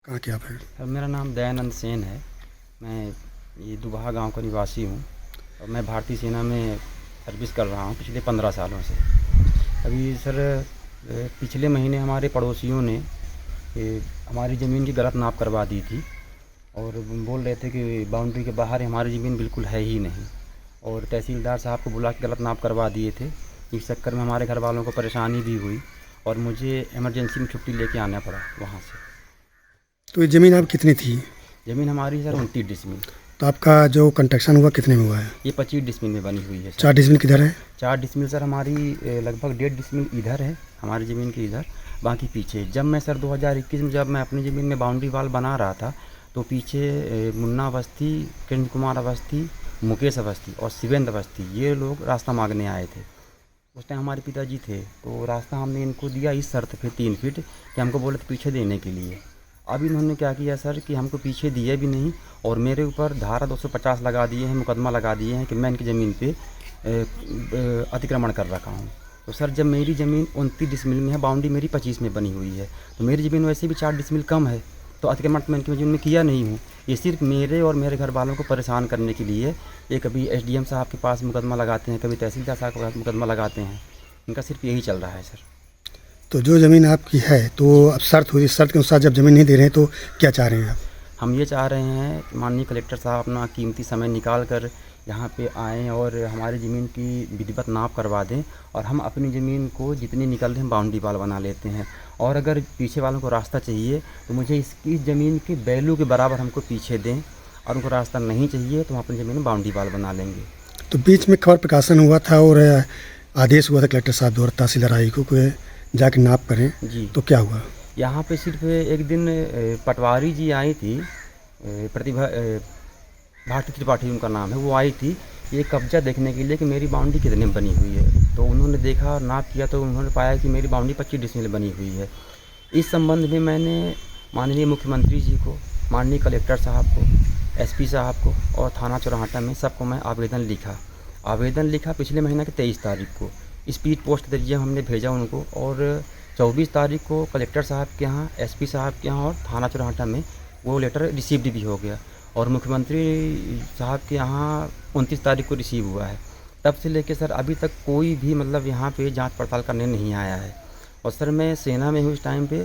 कहाँ के आप हैं? सर मेरा नाम दयानंद सेन है। मैं ये दुबहा गांव का निवासी हूँ और मैं भारतीय सेना में सर्विस कर रहा हूँ पिछले 15 सालों से। अभी सर पिछले महीने हमारे पड़ोसियों ने हमारी ज़मीन की गलत नाप करवा दी थी और बोल रहे थे कि बाउंड्री के बाहर हमारी ज़मीन बिल्कुल है ही नहीं, और तहसीलदार साहब को बुला के गलत नाप करवा दिए थे। इस चक्कर में हमारे घर वालों को परेशानी भी हुई और मुझे इमरजेंसी में छुट्टी लेके आना पड़ा वहाँ से। तो ये ज़मीन आप कितनी थी? ज़मीन हमारी सर 29 डिसमिल। तो आपका जो कंस्ट्रक्शन हुआ कितने में हुआ है? ये 25 डिसमिल में बनी हुई है सर। 4 डिसमिल किधर है? 4 डिसमिल सर हमारी लगभग 1.5 डिसमिल इधर है हमारी ज़मीन के इधर, बाकी पीछे। जब मैं सर 2021 में जब मैं अपनी ज़मीन में बाउंड्री वाल बना रहा था तो पीछे मुन्ना अवस्थी, किरण कुमार अवस्थी, मुकेश अवस्थी और शिवेंद्र अवस्थी ये लोग रास्ता मांगने आए थे। उस टाइम हमारे पिताजी थे, तो रास्ता हमने इनको दिया इस शर्त पे 3 फीट कि हमको बोले थे पीछे देने के लिए। अब इन्होंने क्या किया सर कि हमको पीछे दिए भी नहीं और मेरे ऊपर धारा 250 लगा दिए हैं, मुकदमा लगा दिए हैं कि मैं इनकी ज़मीन पे अतिक्रमण कर रखा हूँ। तो सर जब मेरी ज़मीन 29 डिसमिल में है, बाउंड्री मेरी 25 में बनी हुई है, तो मेरी ज़मीन वैसे भी 4 डिसमिल कम है, तो अतिक्रमण मैं इनकी ज़मीन में किया नहीं हूँ। ये सिर्फ मेरे और मेरे घर वालों को परेशान करने के लिए ये कभी एसडीएम साहब के पास मुकदमा लगाते हैं, कभी तहसीलदार साहब के पास मुकदमा लगाते हैं। इनका सिर्फ यही चल रहा है सर। तो जो ज़मीन आपकी है तो अब शर्त हुई, शर्त के अनुसार जब ज़मीन नहीं दे रहे हैं तो क्या चाह रहे हैं आप? हम ये चाह रहे हैं कि माननीय कलेक्टर साहब अपना कीमती समय निकाल कर यहाँ पे आएँ और हमारी ज़मीन की विधिवत नाप करवा दें और हम अपनी ज़मीन को जितनी निकल रहे हैं बाउंड्री वाल बना लेते हैं। और अगर पीछे वालों को रास्ता चाहिए तो मुझे इसकी ज़मीन के वैल्यू के बराबर हमको पीछे दें, और उनको रास्ता नहीं चाहिए तो हम अपनी ज़मीन में बाउंड्री वाल बना लेंगे। तो बीच में खबर प्रकाशन हुआ था और आदेश हुआ था कलेक्टर साहब द्वारा तहसीलदार आई को जाके नाप करें, जी, तो क्या हुआ? यहाँ पे सिर्फ एक दिन पटवारी जी आई थी, प्रतिभा भारती त्रिपाठी उनका नाम है, वो आई थी ये कब्जा देखने के लिए कि मेरी बाउंड्री कितने बनी हुई है। तो उन्होंने देखा और नाप किया तो उन्होंने पाया कि मेरी बाउंड्री 25 डिसमिल बनी हुई है। इस संबंध में मैंने माननीय मुख्यमंत्री जी को, माननीय कलेक्टर साहब को, एसपी साहब को और थाना चौराहाटा में सबको मैं आवेदन लिखा पिछले महीने की 23 तारीख को। स्पीड पोस्ट के जरिए हमने भेजा उनको और 24 तारीख को कलेक्टर साहब के यहाँ, एसपी साहब के यहाँ और थाना चौराहाटा में वो लेटर रिसीव्ड भी हो गया और मुख्यमंत्री साहब के यहाँ 29 तारीख को रिसीव हुआ है। तब से लेके सर अभी तक कोई भी मतलब यहाँ पे जांच पड़ताल करने नहीं आया है। और सर मैं सेना में हूँ इस टाइम पे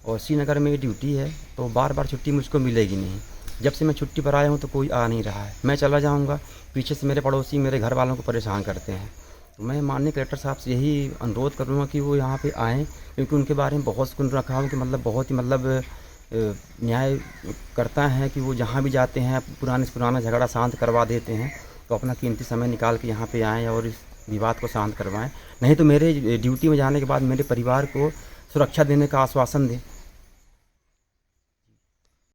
और श्रीनगर में ड्यूटी है, तो बार बार छुट्टी मुझको मिलेगी नहीं। जब से मैं छुट्टी पर आया हूँ तो कोई आ नहीं रहा है, मैं चला जाऊँगा, पीछे से मेरे पड़ोसी मेरे घर वालों को परेशान करते हैं। तो मैं माननीय कलेक्टर साहब से यही अनुरोध करूँगा कि वो यहाँ पे आएँ, क्योंकि उनके बारे में बहुत सुन रखा हूँ कि मतलब बहुत ही मतलब न्याय करता है कि वो जहाँ भी जाते हैं पुराने से पुराना झगड़ा शांत करवा देते हैं। तो अपना कीमती समय निकाल के यहाँ पे आएँ और इस विवाद को शांत करवाएँ, नहीं तो मेरे ड्यूटी में जाने के बाद मेरे परिवार को सुरक्षा देने का आश्वासन दें।